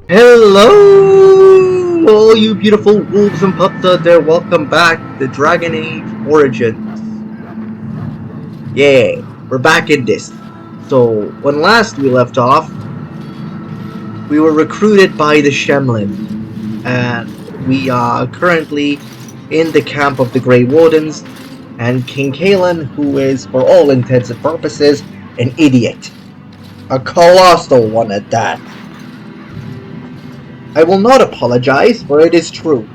Hello, all you beautiful wolves and pups out there. Welcome back to Dragon Age Origins. Yeah, we're back in this. So, when last we left off, we were recruited by the Shemlin, and we are currently in the camp of the Grey Wardens, and King Kalen, who is, for all intents and purposes, an idiot. A colossal one at that. I will not apologize, for it is true.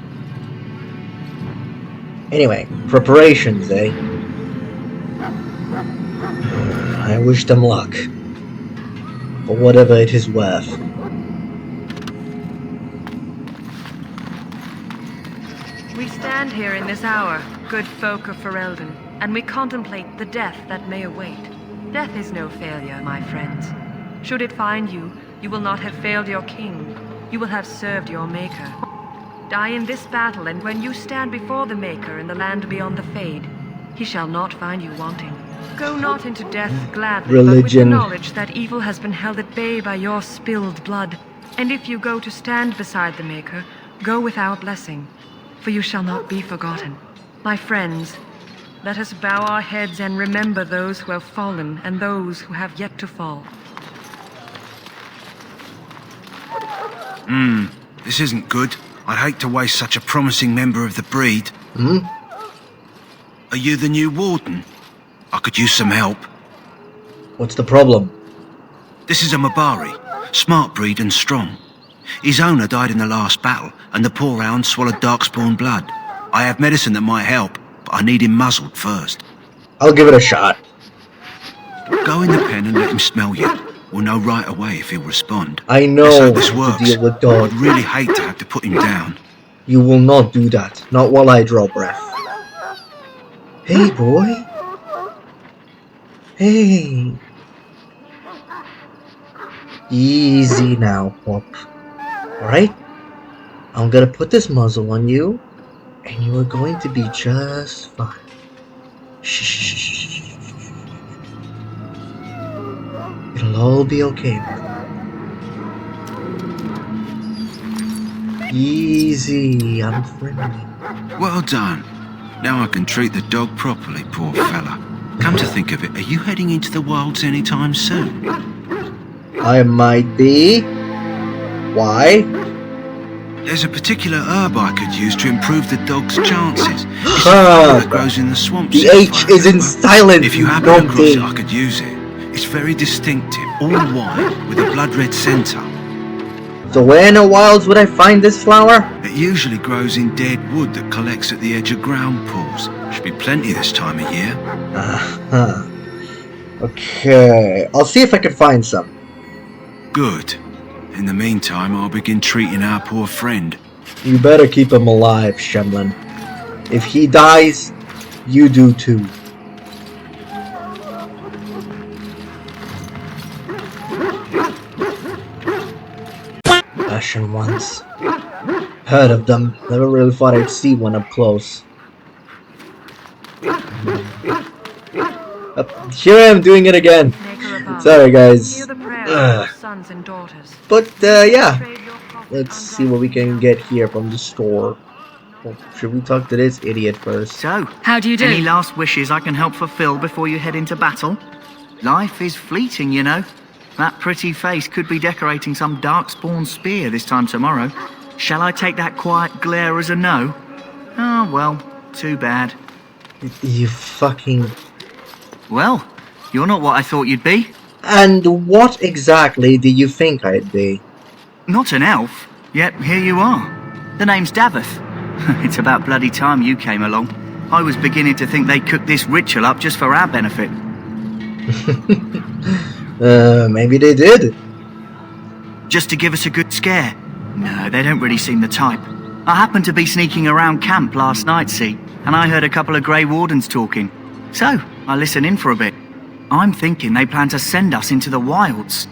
Anyway, preparations, eh? I wish them luck. For whatever it is worth. We stand here in this hour, good folk of Ferelden, and we contemplate the death that may await. Death is no failure, my friends. Should it find you, you will not have failed your king. You will have served your Maker. Die in this battle, and when you stand before the Maker in the land beyond the Fade, he shall not find you wanting. Go not into death gladly, but with the knowledge that evil has been held at bay by your spilled blood. And if you go to stand beside the Maker, go with our blessing, for you shall not be forgotten. My friends, let us bow our heads and remember those who have fallen and those who have yet to fall. This isn't good. I'd hate to waste such a promising member of the breed. Are you the new warden? I could use some help. What's the problem? This is a Mabari, smart breed and strong. His owner died in the last battle, and the poor hound swallowed darkspawn blood. I have medicine that might help, but I need him muzzled first. I'll give it a shot. Go in the pen and let him smell you. We'll know right away if he'll respond. I know Let's hope this to works. deal with I'd dogs. really hate to have to put him down. You will not do that. Not while I draw breath. Hey, boy. Hey. Easy now, pup. Alright? I'm gonna put this muzzle on you, and you are going to be just fine. Shh. It'll all be okay. Easy, I'm friendly. Well done. Now I can treat the dog properly, poor fella. Come to think of it, are you heading into the wilds anytime soon? I might be. Why? There's a particular herb I could use to improve the dog's chances. It's a flower that grows in the swamps. The H is in silent. If you happen across it, I could use it. It's very distinctive, all white, with a blood-red centre. So where in the wilds would I find this flower? It usually grows in dead wood that collects at the edge of ground pools. Should be plenty this time of year. Okay, I'll see if I can find some. Good. In the meantime, I'll begin treating our poor friend. You better keep him alive, Shemlin. If he dies, you do too. Ashen ones. Heard of them. Never really thought I'd see one up close. Here I am doing it again. Sorry guys. But yeah. Let's see what we can get here from the store. Well, should we talk to this idiot first? So, How do you do? any last wishes I can help fulfill before you head into battle? Life is fleeting, you know. That pretty face could be decorating some darkspawn spear this time tomorrow. Shall I take that quiet glare as a no? Oh, well, too bad. You fucking... Well, you're not what I thought you'd be. And what exactly do you think I'd be? Not an elf, yet here you are. The name's Daveth. It's about bloody time you came along. I was beginning to think they cooked this ritual up just for our benefit. Maybe they did. Just to give us a good scare? No, they don't really seem the type. I happened to be sneaking around camp last night, see, and I heard a couple of Grey Wardens talking. So, I listened in for a bit. I'm thinking they plan to send us into the wilds.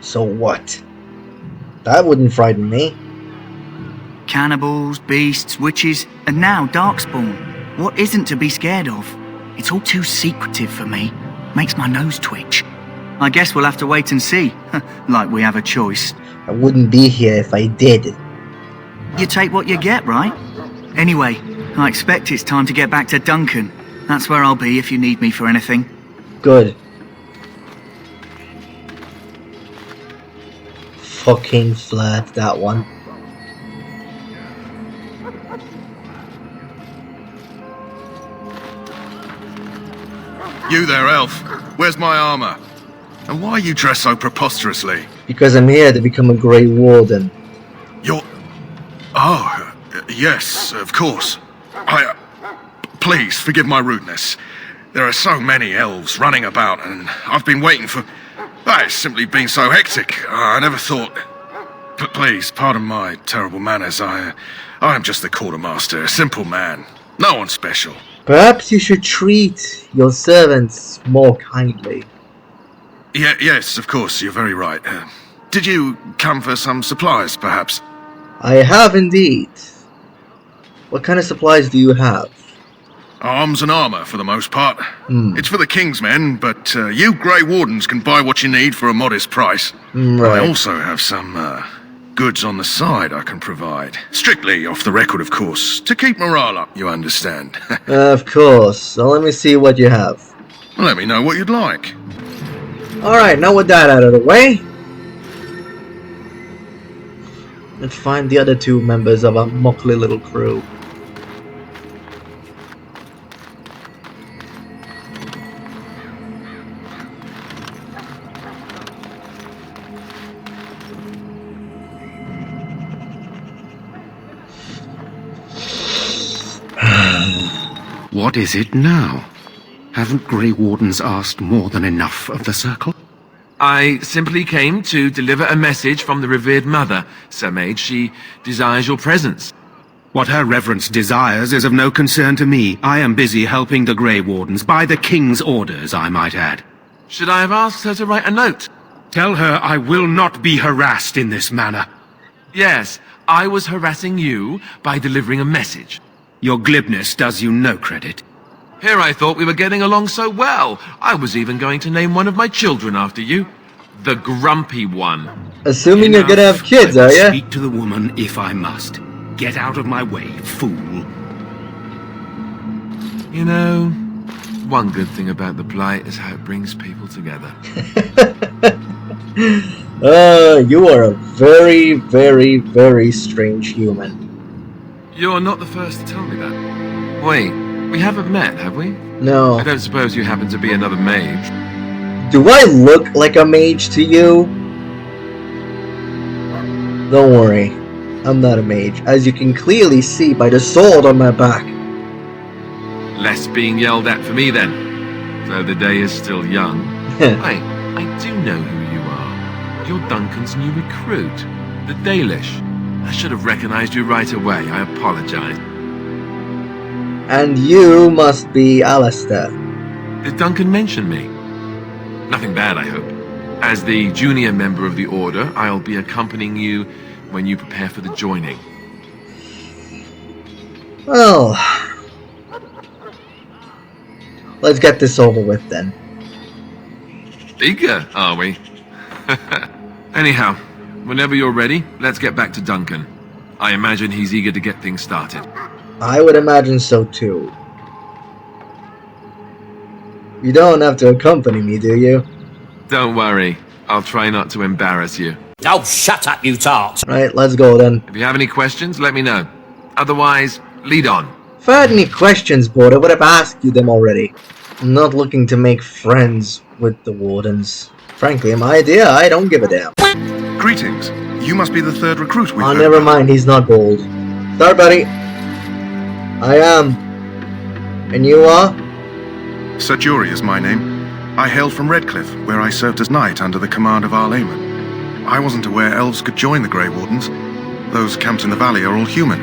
So what? That wouldn't frighten me. Cannibals, beasts, witches, and now Darkspawn. What isn't to be scared of? It's all too secretive for me. Makes my nose twitch. I guess we'll have to wait and see. Like we have a choice. I wouldn't be here if I did. You take what you get, right? Anyway, I expect it's time to get back to Duncan. That's where I'll be if you need me for anything. Good. Fucking flirt, that one. You there, elf. Where's my armor? And why are you dressed so preposterously? Because I'm here to become a Grey Warden. You're... Oh, yes, of course. Please, forgive my rudeness. There are so many elves running about, and I've been waiting for... It's simply been so hectic. I never thought... Please, pardon my terrible manners. I am just the quartermaster, a simple man. No one special. Perhaps you should treat your servants more kindly. Yes, of course, you're very right. Did you come for some supplies, perhaps? I have indeed. What kind of supplies do you have? Arms and armor, for the most part. It's for the King's men, but you Grey Wardens can buy what you need for a modest price. Right. I also have some goods on the side I can provide. Strictly off the record, of course, to keep morale up, you understand. Of course. So let me see what you have. Let me know what you'd like. Alright, now with that out of the way, let's find the other two members of our motley little crew. What is it now? Haven't Grey Wardens asked more than enough of the Circle? I simply came to deliver a message from the revered mother, Sir Mage. She desires your presence. What her reverence desires is of no concern to me. I am busy helping the Grey Wardens, by the King's orders, I might add. Should I have asked her to write a note? Tell her I will not be harassed in this manner. Yes, I was harassing you by delivering a message. Your glibness does you no credit. Here I thought we were getting along so well. I was even going to name one of my children after you. The Grumpy One. Assuming you're gonna have kids, are ya? Speak to the woman if I must. Get out of my way, fool. You know, one good thing about the Blight is how it brings people together. You are a very, very, very strange human. You're not the first to tell me that. Wait, we haven't met, have we? No. I don't suppose you happen to be another mage. Do I look like a mage to you? Don't worry, I'm not a mage, as you can clearly see by the sword on my back. Less being yelled at for me then, though the day is still young. I do know who you are. You're Duncan's new recruit, the Dalish. I should have recognized you right away. I apologize. And you must be Alistair. Did Duncan mention me? Nothing bad, I hope. As the junior member of the Order, I'll be accompanying you when you prepare for the joining. Well, let's get this over with then. Eager, are we? Anyhow, whenever you're ready, let's get back to Duncan. I imagine he's eager to get things started. I would imagine so too. You don't have to accompany me, do you? Don't worry, I'll try not to embarrass you. Oh, shut up, you tart! Right, let's go then. If you have any questions, let me know. Otherwise, lead on. If I had any questions, Bord, I would have asked you them already. I'm not looking to make friends with the Wardens. Frankly, my idea, I don't give a damn. Greetings. You must be the third recruit we've Oh, heard never about. mind, he's not bold. Sorry, buddy. I am. And you are? Sir Jury is my name. I hail from Redcliffe, where I served as knight under the command of Arlayman. I wasn't aware elves could join the Grey Wardens. Those camped in the valley are all human.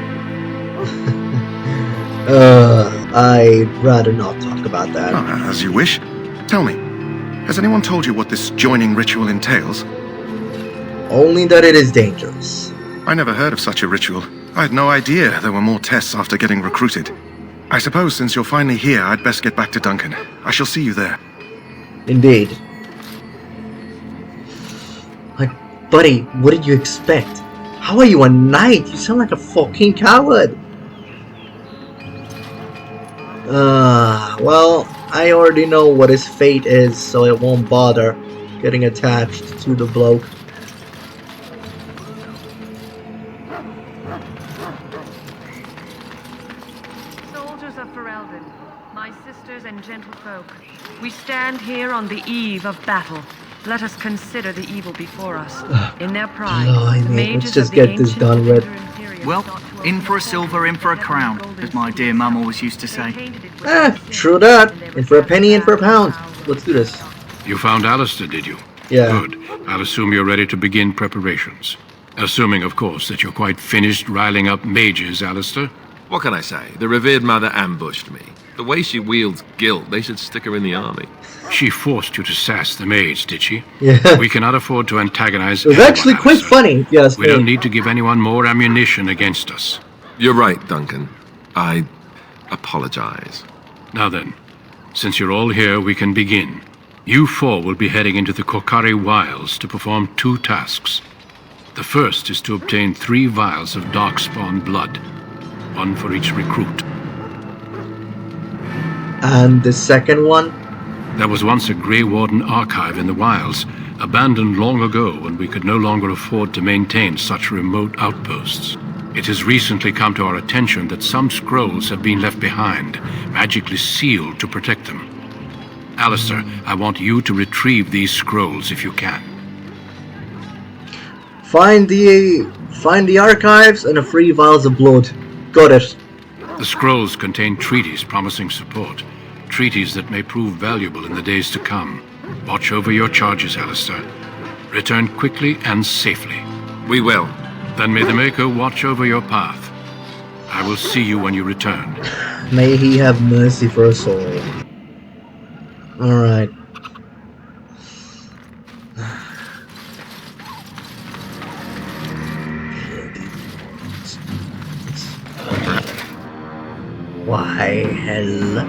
I'd rather not talk about that. As you wish. Tell me, has anyone told you what this joining ritual entails? Only that it is dangerous. I never heard of such a ritual. I had no idea there were more tests after getting recruited. I suppose since you're finally here, I'd best get back to Duncan. I shall see you there. Indeed. Like, buddy, what did you expect? How are you a knight? You sound like a fucking coward. Well, I already know what his fate is, so it won't bother getting attached to the bloke. Soldiers of Ferelden, my sisters and gentlefolk, we stand here on the eve of battle. Let us consider the evil before us. In their pride, the mages let's just of the get this ancient done with. Imperium Well, sought to in for a overthrow silver, in for a crown, as my dear mum always used to They say. tainted it with sin, True that. and they In for a penny, in for a refused pound. to bow Let's do this. You found Alistair, did you? Yeah. Good. I'll assume you're ready to begin preparations. Assuming, of course, that you're quite finished riling up mages, Alistair. What can I say? The revered mother ambushed me. The way she wields guilt, they should stick her in the army. She forced you to sass the maids, did she? Yeah. We cannot afford to antagonize It was anyone, actually quite Alistair. funny, if you ask We me. don't need to give anyone more ammunition against us. You're right, Duncan. I apologize. Now then, since you're all here, we can begin. You four will be heading into the COKARI Wilds to perform 2 tasks. The first is to obtain 3 vials of darkspawn blood, 1 for each recruit. And the second one? There was once a Grey Warden archive in the wilds, abandoned long ago when we could no longer afford to maintain such remote outposts. It has recently come to our attention that some scrolls have been left behind, magically sealed to protect them. Alistair, I want you to retrieve these scrolls if you can. Find the archives and the 3 vials of blood. Got it. The scrolls contain treaties promising support, treaties that may prove valuable in the days to come. Watch over your charges, Alistair. Return quickly and safely. We will. Then may the Maker watch over your path. I will see you when you return. May he have mercy for us all. Alright. Why, hello.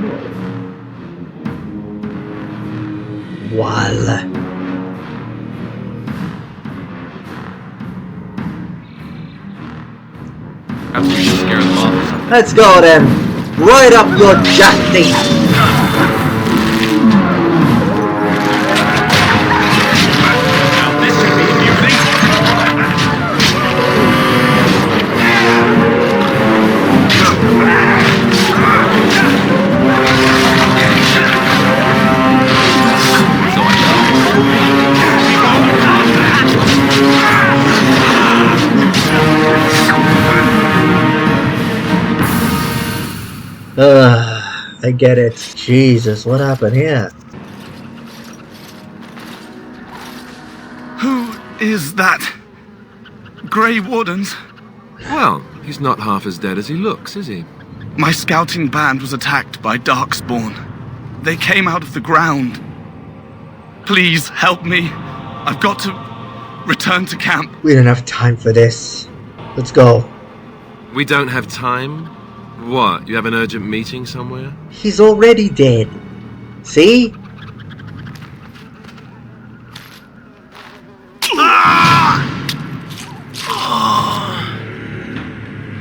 Voila. Perhaps we should scare them off or something. Let's go then. Right up your jack teeth. This should be amusing. I get it. Jesus, what happened here? Who is that? Grey Wardens? Well, he's not half as dead as he looks, is he? My scouting band was attacked by Darkspawn. They came out of the ground. Please help me. I've got to return to camp. We don't have time for this. Let's go. We don't have time? What, you have an urgent meeting somewhere? He's already dead. See?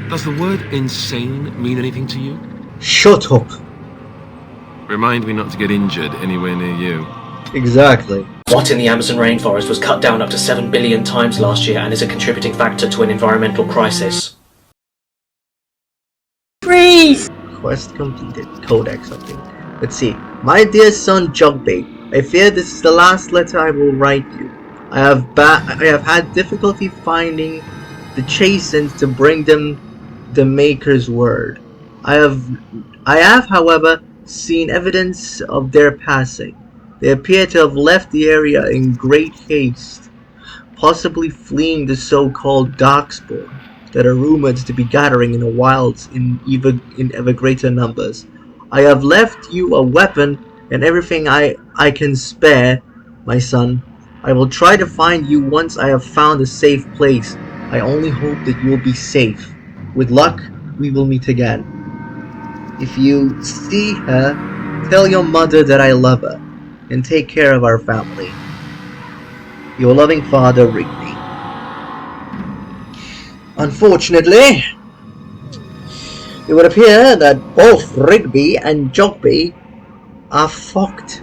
Does the word insane mean anything to you? Shut up. Remind me not to get injured anywhere near you. Exactly. What in the Amazon rainforest was cut down up to 7 billion times last year and is a contributing factor to an environmental crisis? Quest completed. Codex something. Let's see. My dear son Jugbait, I fear this is the last letter I will write you. I have had difficulty finding the chastened to bring them the Maker's word. I have, however, seen evidence of their passing. They appear to have left the area in great haste, possibly fleeing the so-called Darkspawn that are rumored to be gathering in the wilds in ever greater numbers. I have left you a weapon and everything I can spare, my son. I will try to find you once I have found a safe place. I only hope that you will be safe. With luck, we will meet again. If you see her, tell your mother that I love her, and take care of our family. Your loving father, Rigby. Unfortunately, it would appear that both Rigby and Jogby are fucked.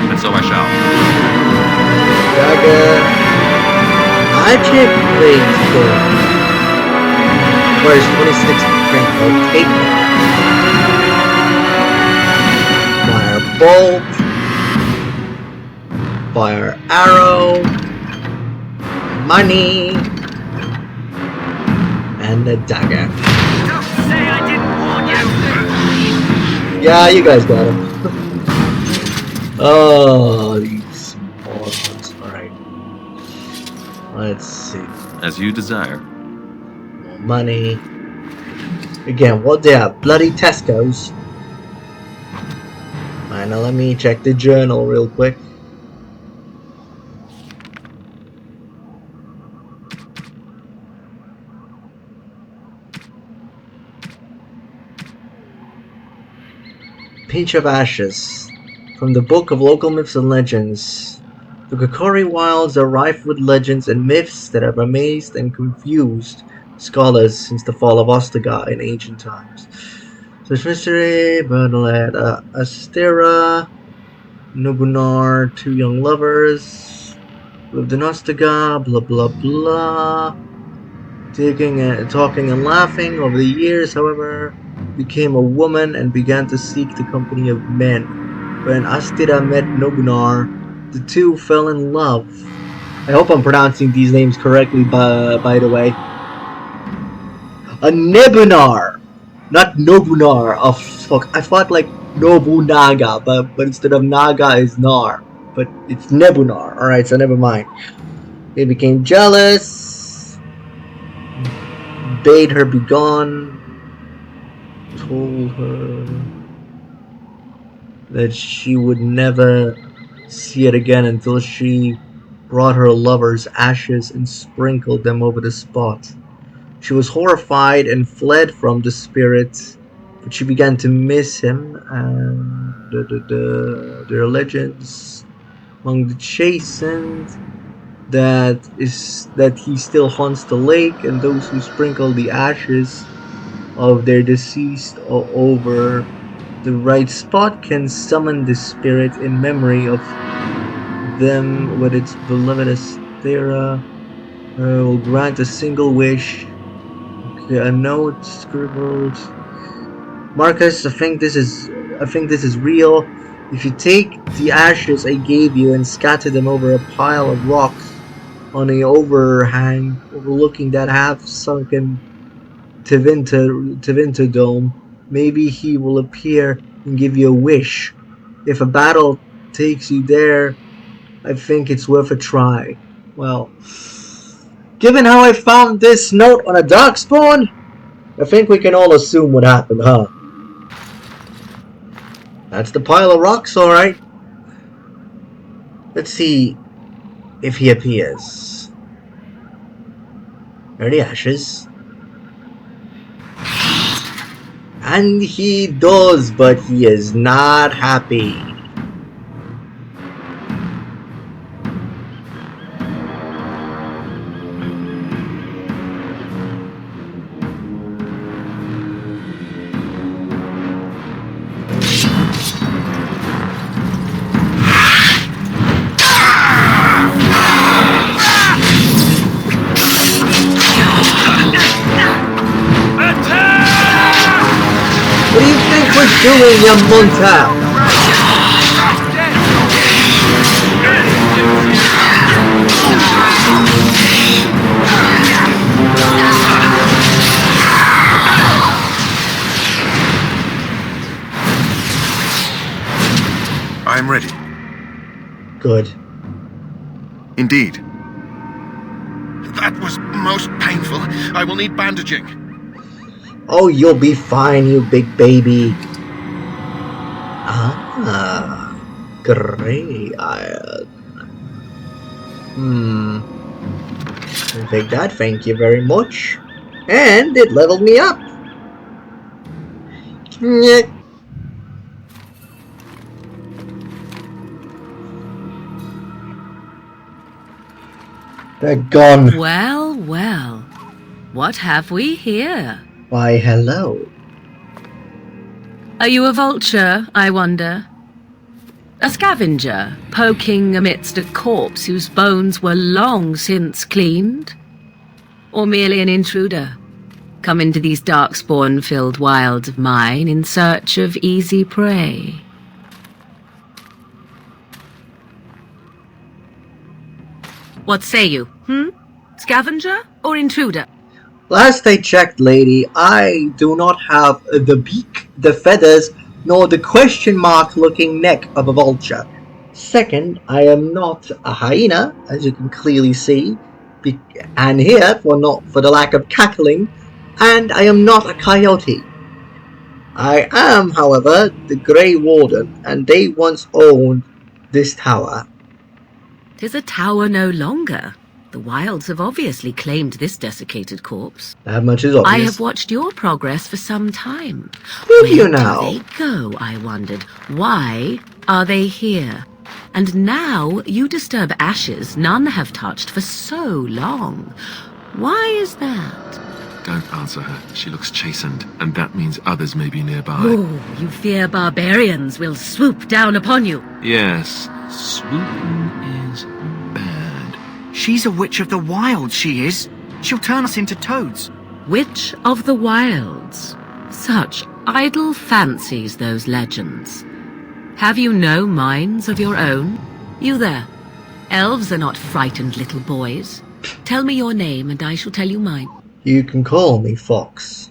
And so I shall. Dagger. Magic Blade Storm. Requires 26 strength of paper. Fire Bolt. Fire Arrow. Money. And the dagger. Don't say I didn't warn you! Yeah, you guys got him. Oh, these morons. Alright. Let's see. As you desire. More money. Again, what they are? Bloody Tesco's. Alright, now let me check the journal real quick. Pinch of Ashes. From the Book of Local Myths and Legends. The COKARI wilds are rife with legends and myths that have amazed and confused scholars since the fall of Ostagar in ancient times. Such mystery, Bernaled, Astera, Nobunar, two young lovers, lived in Ostagar, blah blah blah. Talking and laughing over the years, however, became a woman and began to seek the company of men. When Astera met Nobunar, the two fell in love. I hope I'm pronouncing these names correctly, by the way. A Nebunar, not Nobunar. Oh fuck! I thought like Nobunaga, but instead of Naga is Nar, but it's Nebunar. All right, so never mind. They became jealous, bade her be gone, told her that she would never see it again until she brought her lover's ashes and sprinkled them over the spot. She was horrified and fled from the spirit, but she began to miss him, and there are legends among the chastened that he still haunts the lake, and those who sprinkle the ashes of their deceased over the right spot can summon the spirit in memory of them with its beloved Astera. Will grant a single wish. Okay, a note scribbled. Marcus, I think this is real. If you take the ashes I gave you and scatter them over a pile of rocks on an overhang overlooking that half-sunken Tevinter dome, maybe he will appear and give you a wish. If a battle takes you there, I think it's worth a try. Well, given how I found this note on a darkspawn, I think we can all assume what happened, huh? That's the pile of rocks, alright. Let's see if he appears. There are the ashes. And he does, but he is not happy. What do you think we're doing, you Montap? Good. Indeed. That was most painful. I will need bandaging. Oh, you'll be fine, you big baby. Ah, grey iron. I'll take that, thank you very much. And it leveled me up. Nyeh. They're gone. Well, well. What have we here? Why, hello. Are you a vulture, I wonder? A scavenger, poking amidst a corpse whose bones were long since cleaned? Or merely an intruder, come into these darkspawn-filled wilds of mine in search of easy prey? What say you, Scavenger or intruder? Last I checked, lady, I do not have the beak, the feathers, nor the question mark looking neck of a vulture. Second, I am not a hyena, as you can clearly see, and here, for the lack of cackling, and I am not a coyote. I am, however, the Grey Warden, and they once owned this tower. 'Tis a tower no longer. The wilds have obviously claimed this desiccated corpse. That much is obvious. I have watched your progress for some time. Did you Where now? do they go, I wondered? Why are they here? And now you disturb ashes none have touched for so long. Why is that? Don't answer her. She looks chastened, and that means others may be nearby. Oh, you fear barbarians will swoop down upon you. Yes, swooping is bad. She's a witch of the wilds, she is. She'll turn us into toads. Witch of the wilds. Such idle fancies, those legends. Have you no minds of your own? You there. Elves are not frightened little boys. Tell me your name and I shall tell you mine. You can call me Fox.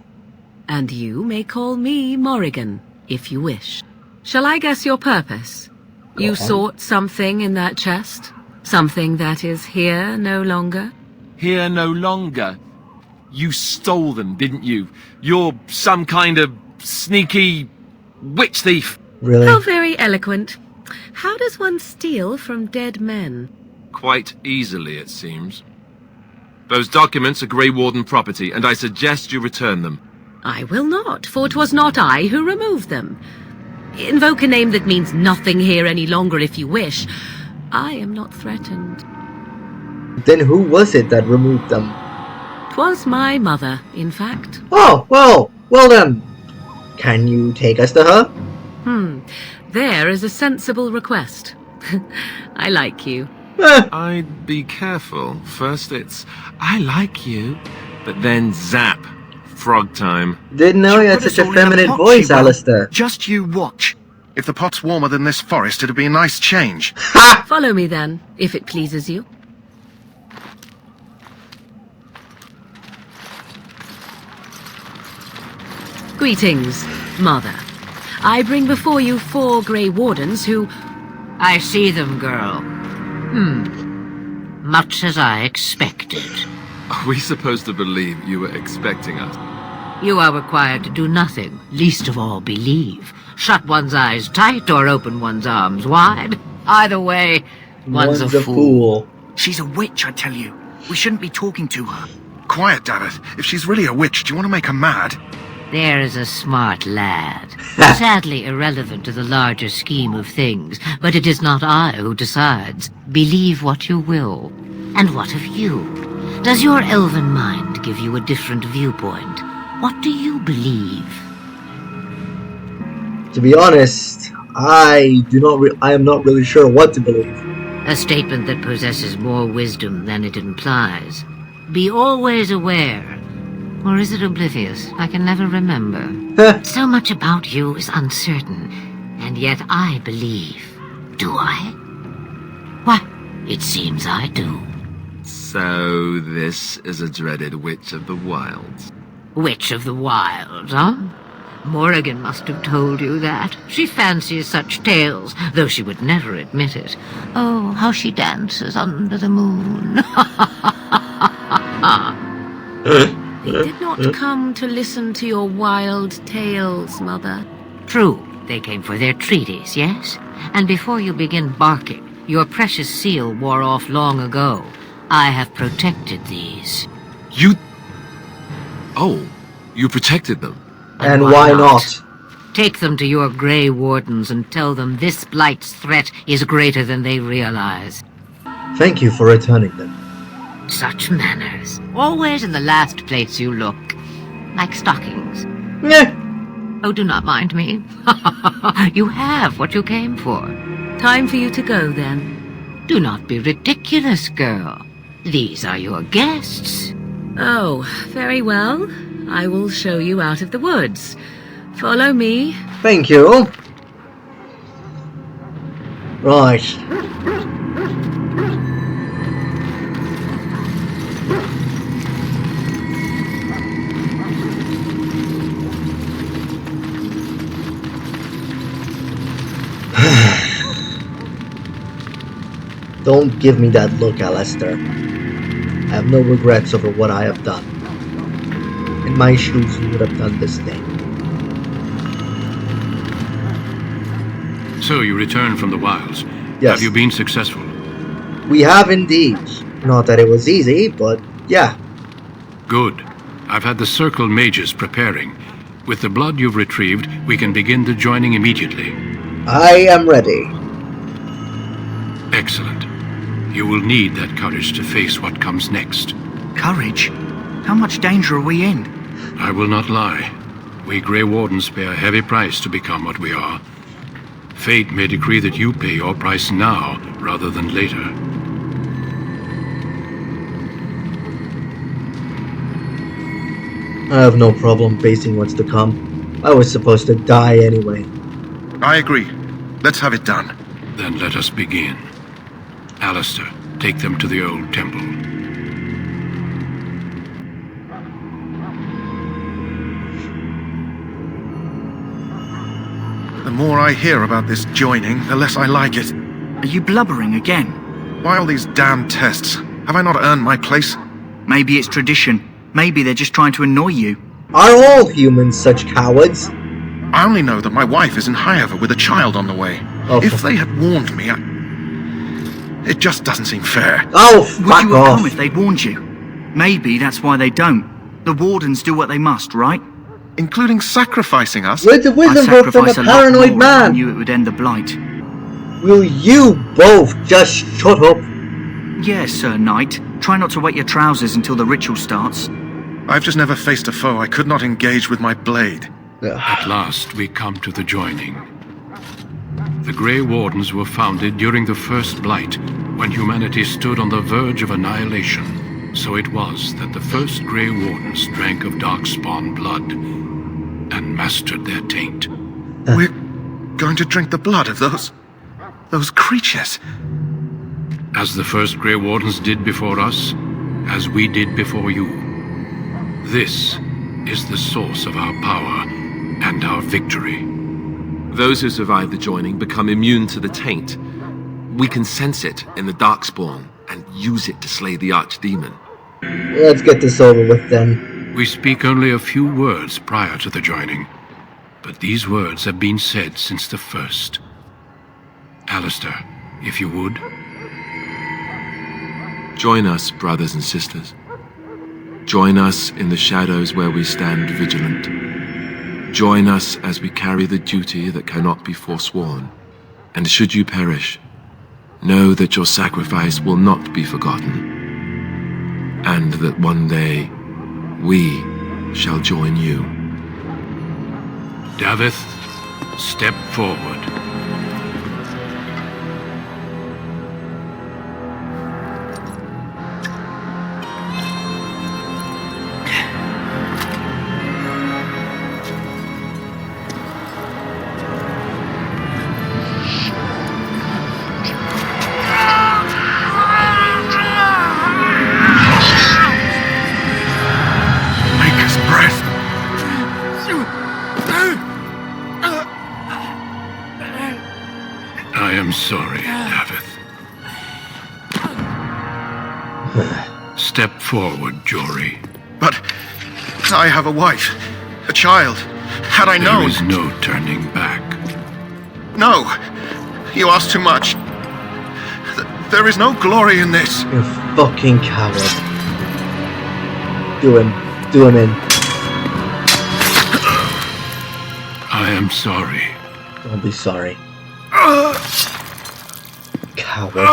And you may call me Morrigan, if you wish. Shall I guess your purpose? You sought something in that chest? Something that is here no longer? Here no longer. You stole them, didn't you? You're some kind of sneaky witch thief. Really? How very eloquent. How does one steal from dead men? Quite easily, it seems. Those documents are Grey Warden property, and I suggest you return them. I will not, for 'twas not I who removed them. Invoke a name that means nothing here any longer if you wish. I am not threatened. Then who was it that removed them? 'Twas my mother, in fact. Oh, well then. Can you take us to her? There is a sensible request. I like you. I'd be careful. First it's, I like you, but then zap. Frog time. Didn't know you had Put such us a all in feminine pot, voice, she will. Alistair. Just you watch. If the pot's warmer than this forest, it'd be a nice change. Follow me then, if it pleases you. Greetings, Mother. I bring before you 4 Grey Wardens who... I see them, girl. Much as I expected. Are we supposed to believe you were expecting us? You are required to do nothing, least of all believe. Shut one's eyes tight or open one's arms wide. Either way, one's a fool. She's a witch, I tell you. We shouldn't be talking to her. Quiet, dammit. If she's really a witch, do you want to make her mad? There is a smart lad. Sadly irrelevant to the larger scheme of things, but it is not I who decides. Believe what you will. And what of you? Does your elven mind give you a different viewpoint? What do you believe? To be honest, I am not really sure what to believe. A statement that possesses more wisdom than it implies. Be always aware. Or is it oblivious? I can never remember. So much about you is uncertain, and yet I believe. Do I? Why, it seems I do. So this is a dreaded Witch of the Wilds. Witch of the Wilds, huh? Morrigan must have told you that. She fancies such tales, though she would never admit it. Oh, how she dances under the moon. They did not come to listen to your wild tales, Mother. True, they came for their treaties, yes? And before you begin barking, your precious seal wore off long ago. I have protected these. You... Oh, you protected them? And why not? Take them to your Grey Wardens and tell them this Blight's threat is greater than they realize. Thank you for returning them. Such manners. Always in the last place you look. Like stockings. Meh. Oh, do not mind me. You have what you came for. Time for you to go, then. Do not be ridiculous, girl. These are your guests. Oh, very well. I will show you out of the woods. Follow me. Thank you. Right. Don't give me that look, Alistair. I have no regrets over what I have done. In my shoes, you would have done this thing. So you returned from the wilds. Yes. Have you been successful? We have indeed. Not that it was easy, but yeah. Good. I've had the Circle mages preparing. With the blood you've retrieved, we can begin the joining immediately. I am ready. Excellent. You will need that courage to face what comes next. Courage? How much danger are we in? I will not lie. We Grey Wardens pay a heavy price to become what we are. Fate may decree that you pay your price now, rather than later. I have no problem facing what's to come. I was supposed to die anyway. I agree. Let's have it done. Then let us begin. Alistair, take them to the old temple. The more I hear about this joining, the less I like it. Are you blubbering again? Why all these damn tests? Have I not earned my place? Maybe it's tradition. Maybe they're just trying to annoy you. Are all humans such cowards? I only know that my wife is in Highover with a child on the way. Oh, if they had warned me, it just doesn't seem fair. Oh, Would fuck you have off. come if they'd warned you? Maybe that's why they don't. The Wardens do what they must, right? Including sacrificing us? With the wisdom I'd book from a sacrifice a lot paranoid more if I man. knew it would end the Blight. Will you both just shut up? Yes, Sir Knight. Try not to wet your trousers until the ritual starts. I've just never faced a foe I could not engage with my blade. At last, we come to the joining. The Grey Wardens were founded during the First Blight, when humanity stood on the verge of annihilation. So it was that the first Grey Wardens drank of Darkspawn blood and mastered their taint. We're going to drink the blood of those creatures. As the first Grey Wardens did before us, as we did before you. This is the source of our power and our victory. Those who survive the joining become immune to the taint. We can sense it in the Darkspawn and use it to slay the Archdemon. Let's get this over with then. We speak only a few words prior to the joining, but these words have been said since the first. Alistair, if you would. Join us, brothers and sisters. Join us in the shadows where we stand vigilant. Join us as we carry the duty that cannot be forsworn. And should you perish, know that your sacrifice will not be forgotten. And that one day, we shall join you. Davith, step forward. Step forward, Jory. But I have a wife, a child. Had I known... There is no turning back. No, you ask too much. There is no glory in this. You fucking coward. Do him in. I am sorry. Don't be sorry. Coward.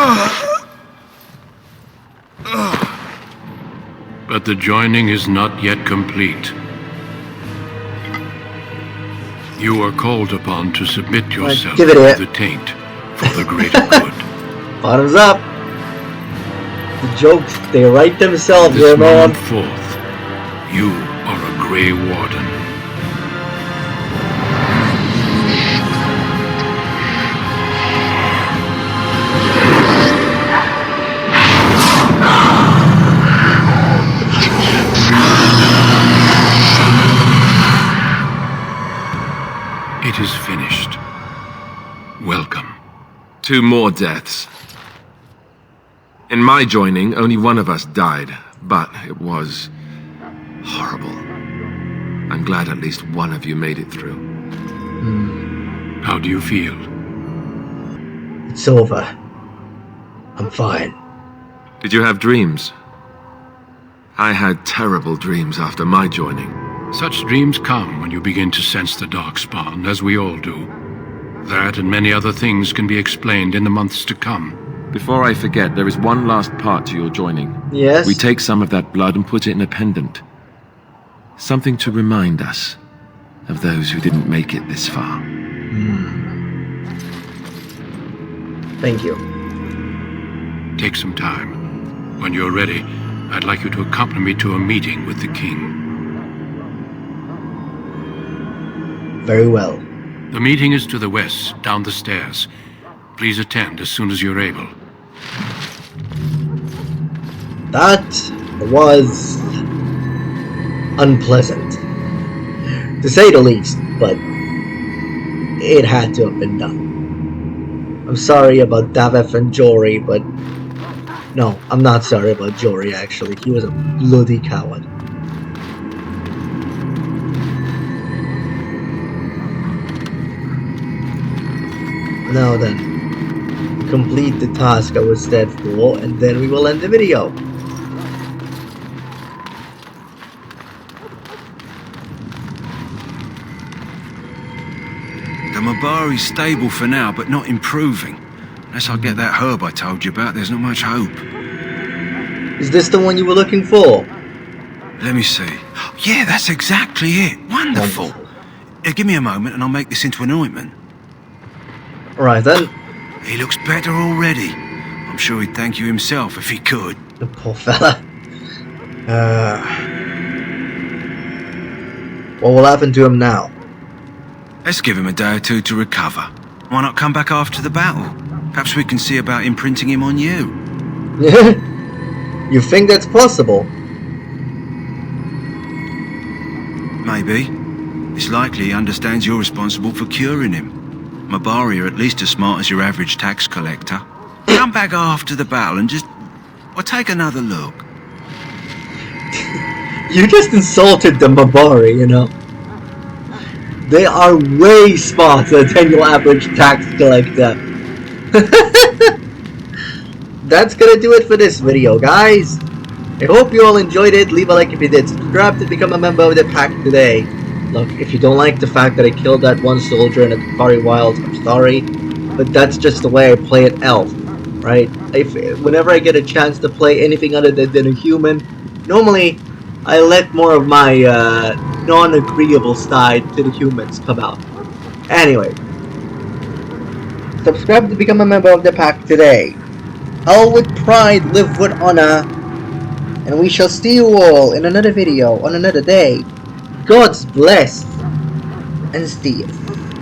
But the joining is not yet complete. You are called upon to submit yourself give it to here. the taint for the greater good. Bottoms up. The jokes, they write themselves, This man. moment forth, you are a Grey Warden. It is finished. Welcome. 2 more deaths. In my joining, only one of us died, but it was horrible. I'm glad at least one of you made it through. How do you feel? It's over. I'm fine. Did you have dreams? I had terrible dreams after my joining. Such dreams come when you begin to sense the Darkspawn, as we all do. That and many other things can be explained in the months to come. Before I forget, there is one last part to your joining. Yes? We take some of that blood and put it in a pendant. Something to remind us of those who didn't make it this far. Thank you. Take some time. When you're ready, I'd like you to accompany me to a meeting with the king. Very well. The meeting is to the west, down the stairs. Please attend as soon as you're able. That was unpleasant, to say the least, but it had to have been done. I'm sorry about Davef and Jory, but no, I'm not sorry about Jory, actually. He was a bloody coward. Now then, complete the task I was set for, and then we will end the video. The Mabari's stable for now, but not improving. Unless I get that herb I told you about, there's not much hope. Is this the one you were looking for? Let me see. Yeah, that's exactly it. Wonderful. Give me a moment and I'll make this into an ointment. Alright then. He looks better already. I'm sure he'd thank you himself if he could. The poor fella. What will happen to him now? Let's give him a day or two to recover. Why not come back after the battle? Perhaps we can see about imprinting him on you. You think that's possible? Maybe. It's likely he understands you're responsible for curing him. Mabari are at least as smart as your average tax collector. Come back after the battle and just... well, take another look. You just insulted the Mabari, you know. They are way smarter than your average tax collector. That's gonna do it for this video, guys. I hope you all enjoyed it. Leave a like if you did. Subscribe to become a member of the pack today. Look, if you don't like the fact that I killed that one soldier in the KOKARI Wilds, I'm sorry. But that's just the way I play it elf, right? Whenever I get a chance to play anything other than a human, normally I let more of my non-agreeable side to the humans come out. Anyway, subscribe to become a member of the pack today. Hull with pride, live with honor, and we shall see you all in another video on another day. God's bless and see you.